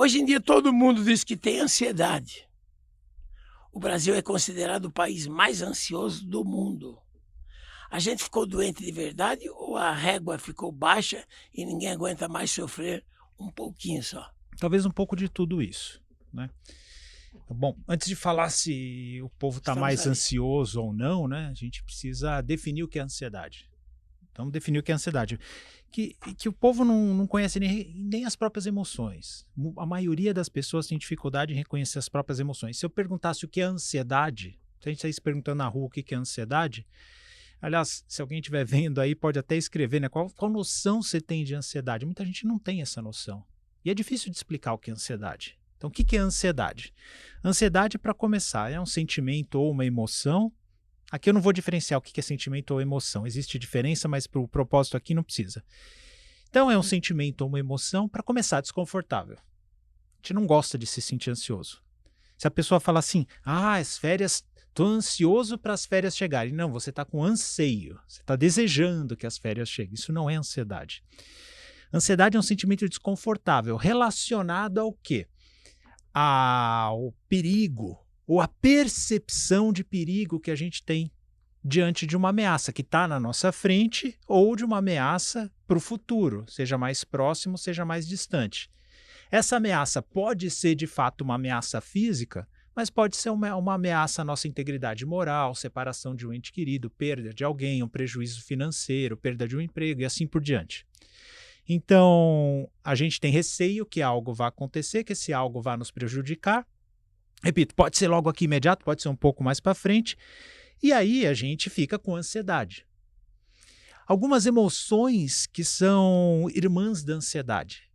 Hoje em dia todo mundo diz que tem ansiedade. O Brasil é considerado o país mais ansioso do mundo. A gente ficou doente de verdade ou a régua ficou baixa e ninguém aguenta mais sofrer um pouquinho só? Talvez um pouco de tudo isso, né. Bom, antes de falar se o povo está Estamos mais aí. ansioso ou não, né, a gente precisa definir o que é ansiedade. Vamos definir o que é ansiedade. Que o povo não conhece nem as próprias emoções. A maioria das pessoas tem dificuldade em reconhecer as próprias emoções. Se eu perguntasse o que é ansiedade, se a gente saísse perguntando na rua o que é ansiedade, aliás, se alguém estiver vendo aí, pode até escrever, né? Qual noção você tem de ansiedade? Muita gente não tem essa noção. E é difícil de explicar o que é ansiedade. Então, o que é ansiedade? Ansiedade, para começar, é um sentimento ou uma emoção. Aqui eu não vou diferenciar o que é sentimento ou emoção. Existe diferença, mas para o propósito aqui não precisa. Então, é um sentimento ou uma emoção, para começar, desconfortável. A gente não gosta de se sentir ansioso. Se a pessoa fala assim, as férias, estou ansioso para as férias chegarem. Não, você está com anseio, você está desejando que as férias cheguem. Isso não é ansiedade. Ansiedade é um sentimento desconfortável relacionado ao quê? Ao perigo ou à percepção de perigo que a gente tem diante de uma ameaça que está na nossa frente ou de uma ameaça para o futuro, seja mais próximo, seja mais distante. Essa ameaça pode ser de fato uma ameaça física, mas pode ser uma ameaça à nossa integridade moral, separação de um ente querido, perda de alguém, um prejuízo financeiro, perda de um emprego e assim por diante. Então, a gente tem receio que algo vá acontecer, que esse algo vá nos prejudicar. Repito, pode ser logo aqui imediato, pode ser um pouco mais para frente. E aí a gente fica com ansiedade. Algumas emoções que são irmãs da ansiedade.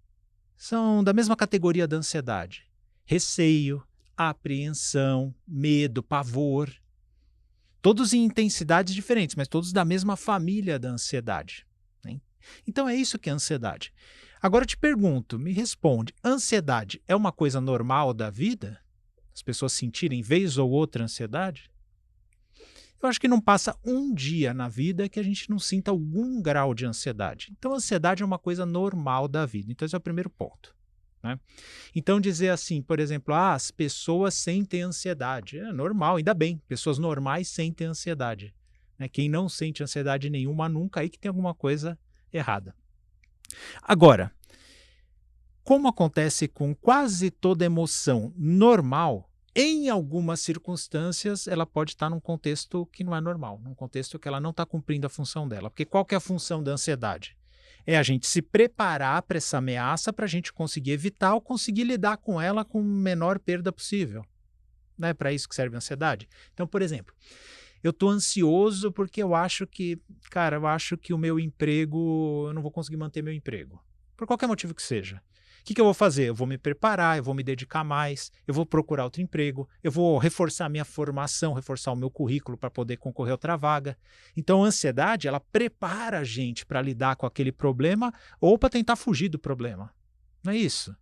São da mesma categoria da ansiedade. Receio, apreensão, medo, pavor. Todos em intensidades diferentes, mas todos da mesma família da ansiedade, né? Então é isso que é ansiedade. Agora eu te pergunto, me responde, ansiedade é uma coisa normal da vida? As pessoas sentirem vez ou outra ansiedade? Eu acho que não passa um dia na vida que a gente não sinta algum grau de ansiedade. Então, a ansiedade é uma coisa normal da vida. Então, esse é o primeiro ponto, né? Então, dizer assim, por exemplo, as pessoas sentem ansiedade. É normal, ainda bem. Pessoas normais sentem ansiedade, né? Quem não sente ansiedade nenhuma nunca, aí que tem alguma coisa errada. Agora, como acontece com quase toda emoção normal, em algumas circunstâncias ela pode estar num contexto que não é normal, num contexto que ela não está cumprindo a função dela. Porque qual que é a função da ansiedade? É a gente se preparar para essa ameaça para a gente conseguir evitar ou conseguir lidar com ela com a menor perda possível. Não é para isso que serve a ansiedade? Então, por exemplo, eu estou ansioso porque eu acho que, eu acho que o meu emprego, eu não vou conseguir manter meu emprego. Por qualquer motivo que seja. O que eu vou fazer? Eu vou me preparar, eu vou me dedicar mais, eu vou procurar outro emprego, eu vou reforçar a minha formação, reforçar o meu currículo para poder concorrer a outra vaga. Então, a ansiedade, ela prepara a gente para lidar com aquele problema ou para tentar fugir do problema. Não é isso?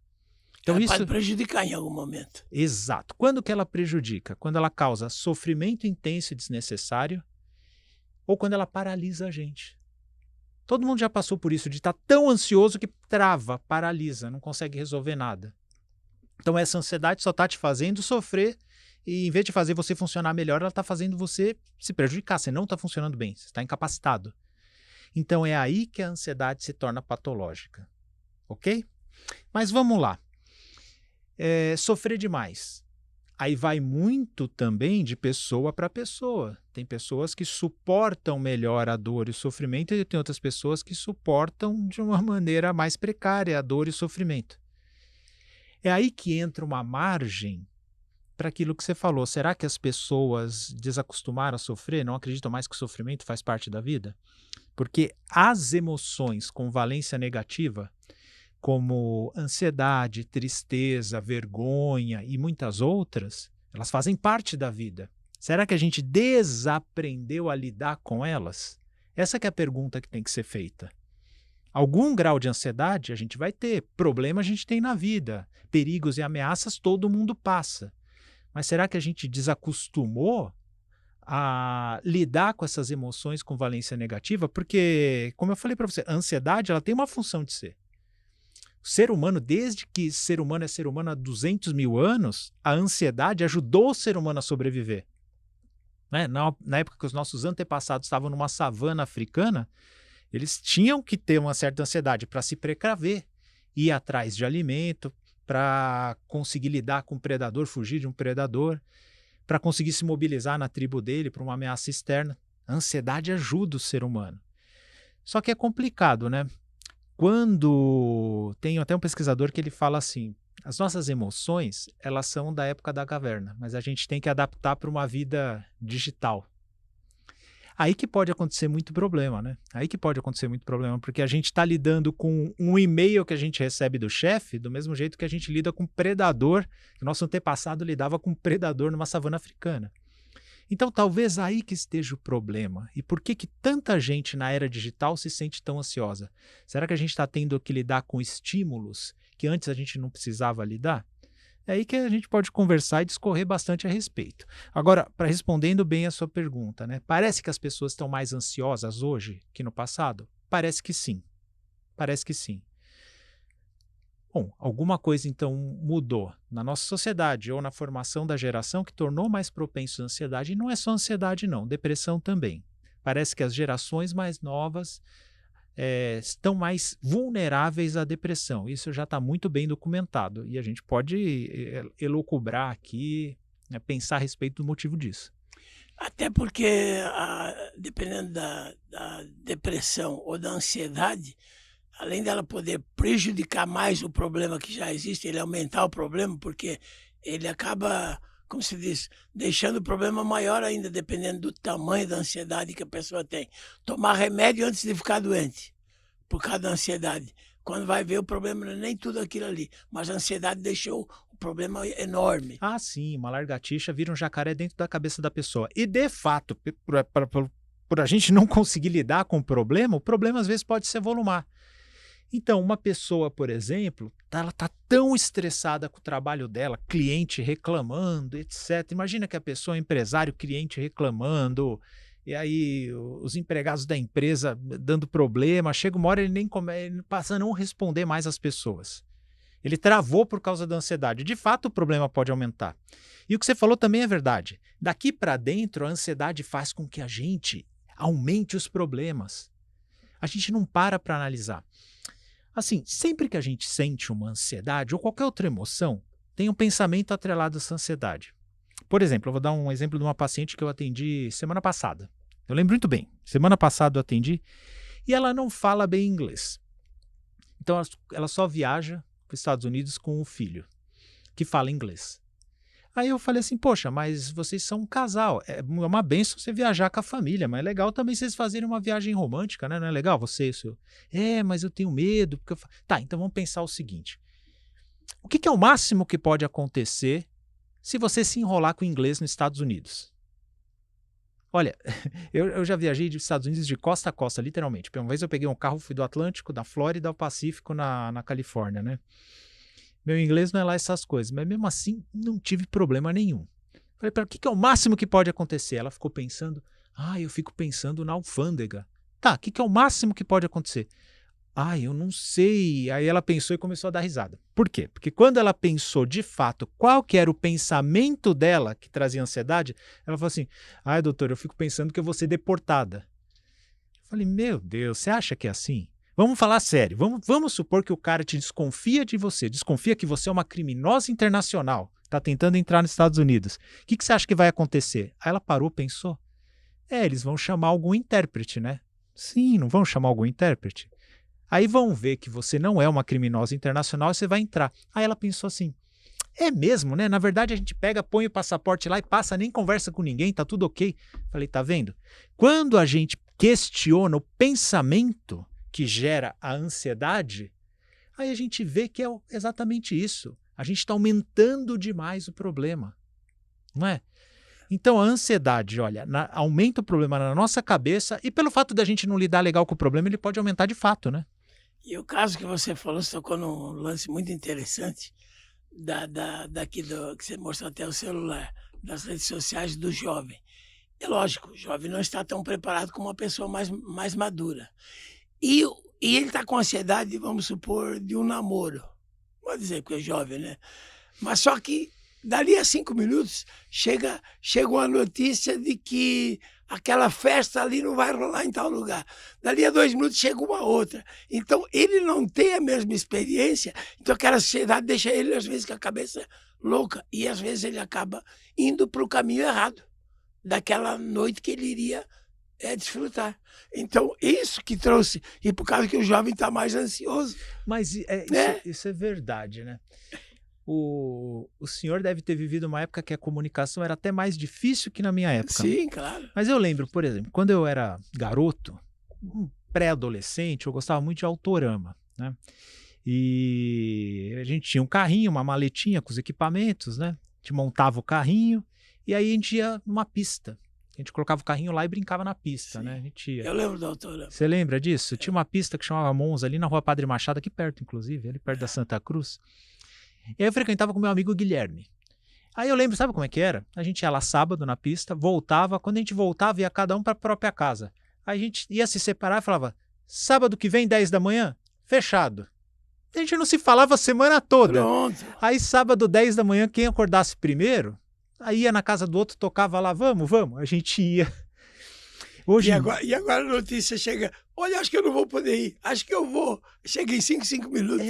Então, Ela pode isso. prejudicar em algum momento. Exato. Quando que ela prejudica? Quando ela causa sofrimento intenso e desnecessário ou quando ela paralisa a gente. Todo mundo já passou por isso, de estar tão ansioso que trava, paralisa, não consegue resolver nada. Então essa ansiedade só está te fazendo sofrer e em vez de fazer você funcionar melhor, ela está fazendo você se prejudicar. Você não está funcionando bem, você está incapacitado. Então é aí que a ansiedade se torna patológica, ok? Mas vamos lá. Sofrer demais. Aí vai muito também de pessoa para pessoa. Tem pessoas que suportam melhor a dor e o sofrimento e tem outras pessoas que suportam de uma maneira mais precária a dor e o sofrimento. É aí que entra uma margem para aquilo que você falou. Será que as pessoas desacostumaram a sofrer, não acreditam mais que o sofrimento faz parte da vida? Porque as emoções com valência negativa, como ansiedade, tristeza, vergonha e muitas outras, elas fazem parte da vida. Será que a gente desaprendeu a lidar com elas? Essa que é a pergunta que tem que ser feita. Algum grau de ansiedade a gente vai ter, problema a gente tem na vida, perigos e ameaças todo mundo passa. Mas será que a gente desacostumou a lidar com essas emoções com valência negativa? Porque, como eu falei para você, a ansiedade ela tem uma função de ser. O ser humano, desde que ser humano é ser humano há 200 mil anos, a ansiedade ajudou o ser humano a sobreviver. Né? Na época que os nossos antepassados estavam numa savana africana, eles tinham que ter uma certa ansiedade para se precaver, ir atrás de alimento, para conseguir lidar com um predador, fugir de um predador, para conseguir se mobilizar na tribo dele para uma ameaça externa. A ansiedade ajuda o ser humano. Só que é complicado, né? Tem até um pesquisador que ele fala assim, as nossas emoções, elas são da época da caverna, mas a gente tem que adaptar para uma vida digital. Aí que pode acontecer muito problema, né? Aí que pode acontecer muito problema, porque a gente está lidando com um e-mail que a gente recebe do chefe, do mesmo jeito que a gente lida com predador, que o nosso antepassado lidava com predador numa savana africana. Então, talvez aí que esteja o problema. E por que tanta gente na era digital se sente tão ansiosa? Será que a gente está tendo que lidar com estímulos que antes a gente não precisava lidar? É aí que a gente pode conversar e discorrer bastante a respeito. Agora, respondendo bem a sua pergunta, né? Parece que as pessoas estão mais ansiosas hoje que no passado? Parece que sim. Parece que sim. Bom, alguma coisa então mudou na nossa sociedade ou na formação da geração que tornou mais propenso à ansiedade. E não é só ansiedade não, depressão também. Parece que as gerações mais novas estão mais vulneráveis à depressão. Isso já está muito bem documentado e a gente pode elocubrar aqui, né, pensar a respeito do motivo disso. Até porque, dependendo da depressão ou da ansiedade, além dela poder prejudicar mais o problema que já existe, ele aumentar o problema, porque ele acaba, como se diz, deixando o problema maior ainda, dependendo do tamanho da ansiedade que a pessoa tem. Tomar remédio antes de ficar doente, por causa da ansiedade. Quando vai ver, o problema não é nem tudo aquilo ali, mas a ansiedade deixou o problema enorme. Ah, sim, uma lagartixa vira um jacaré dentro da cabeça da pessoa. E, de fato, por a gente não conseguir lidar com o problema às vezes pode ser volumar. Então, uma pessoa, por exemplo, ela está tão estressada com o trabalho dela, cliente reclamando, etc. Imagina que a pessoa, empresário, cliente reclamando, e aí os empregados da empresa dando problema, chega uma hora ele passa a não responder mais às pessoas. Ele travou por causa da ansiedade. De fato, o problema pode aumentar. E o que você falou também é verdade. Daqui para dentro, a ansiedade faz com que a gente aumente os problemas. A gente não para analisar. Assim, sempre que a gente sente uma ansiedade ou qualquer outra emoção, tem um pensamento atrelado a essa ansiedade. Por exemplo, eu vou dar um exemplo de uma paciente que eu atendi semana passada. Eu lembro muito bem. Semana passada eu atendi e ela não fala bem inglês. Então ela só viaja para os Estados Unidos com o filho, que fala inglês. Aí eu falei assim, poxa, mas vocês são um casal, é uma bênção você viajar com a família, mas é legal também vocês fazerem uma viagem romântica, né? Não é legal você e o seu? Mas eu tenho medo. Tá, então vamos pensar o seguinte, o que é o máximo que pode acontecer se você se enrolar com o inglês nos Estados Unidos? Olha, eu já viajei dos Estados Unidos de costa a costa, literalmente. Uma vez eu peguei um carro, fui do Atlântico, da Flórida ao Pacífico na Califórnia, né? Meu inglês não é lá essas coisas, mas mesmo assim não tive problema nenhum. Falei para ela, o que é o máximo que pode acontecer? Ela ficou pensando, eu fico pensando na alfândega. Tá, o que é o máximo que pode acontecer? Eu não sei. Aí ela pensou e começou a dar risada. Por quê? Porque quando ela pensou de fato qual que era o pensamento dela que trazia ansiedade, ela falou assim, doutor, eu fico pensando que eu vou ser deportada. Eu falei, meu Deus, você acha que é assim? Vamos falar sério, vamos supor que o cara te desconfia de você, desconfia que você é uma criminosa internacional, está tentando entrar nos Estados Unidos. O que você acha que vai acontecer? Aí ela parou, pensou. Eles vão chamar algum intérprete, né? Sim, não vão chamar algum intérprete? Aí vão ver que você não é uma criminosa internacional e você vai entrar. Aí ela pensou assim, é mesmo, né? Na verdade a gente pega, põe o passaporte lá e passa, nem conversa com ninguém, tá tudo ok. Falei, tá vendo? Quando a gente questiona o pensamento que gera a ansiedade, aí a gente vê que é exatamente isso. A gente está aumentando demais o problema, não é? Então a ansiedade, olha, aumenta o problema na nossa cabeça e pelo fato da gente não lidar legal com o problema, ele pode aumentar de fato, né? E o caso que você falou, você tocou num lance muito interessante que você mostrou até o celular, das redes sociais do jovem. É lógico, o jovem não está tão preparado como uma pessoa mais madura. E ele está com ansiedade, vamos supor, de um namoro. Pode dizer que é jovem, né? Mas só que dali a 5 minutos chega uma notícia de que aquela festa ali não vai rolar em tal lugar. Dali a 2 minutos chega uma outra. Então ele não tem a mesma experiência, então aquela ansiedade deixa ele às vezes com a cabeça louca e às vezes ele acaba indo para o caminho errado daquela noite que ele iria desfrutar. Então, isso que trouxe, e por causa que o jovem está mais ansioso. Mas né? isso é verdade, né? O senhor deve ter vivido uma época que a comunicação era até mais difícil que na minha época. Sim, claro. Mas eu lembro, por exemplo, quando eu era garoto, um pré-adolescente, eu gostava muito de Autorama, né? E a gente tinha um carrinho, uma maletinha com os equipamentos, né? A gente montava o carrinho e aí a gente ia numa pista. A gente colocava o carrinho lá e brincava na pista, Sim. né? A gente ia. Eu lembro da Autorama. Você lembra disso? Tinha uma pista que chamava Monza, ali na Rua Padre Machado, aqui perto, inclusive, ali perto da Santa Cruz. E aí eu frequentava com meu amigo Guilherme. Aí eu lembro, sabe como é que era? A gente ia lá sábado na pista, voltava. Quando a gente voltava, ia cada um para a própria casa. Aí a gente ia se separar e falava, sábado que vem, 10 da manhã, fechado. A gente não se falava a semana toda. Pronto. Aí sábado, 10 da manhã, quem acordasse primeiro, aí ia na casa do outro, tocava lá, vamos. A gente ia. Hoje... E agora a notícia chega, olha, acho que eu não vou poder ir, acho que eu vou. Chega em 5 minutos.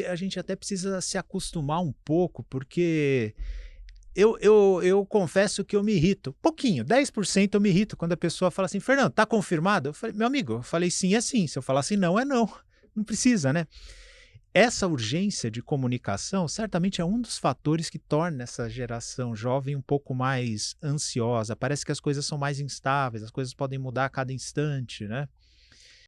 A gente até precisa se acostumar um pouco, porque eu confesso que eu me irrito. Pouquinho, 10% eu me irrito quando a pessoa fala assim, Fernando, tá confirmado? Eu falei, meu amigo, eu falei sim, é sim. Se eu falar assim, não, é não. Não precisa, né? Essa urgência de comunicação certamente é um dos fatores que torna essa geração jovem um pouco mais ansiosa. Parece que as coisas são mais instáveis, as coisas podem mudar a cada instante, né?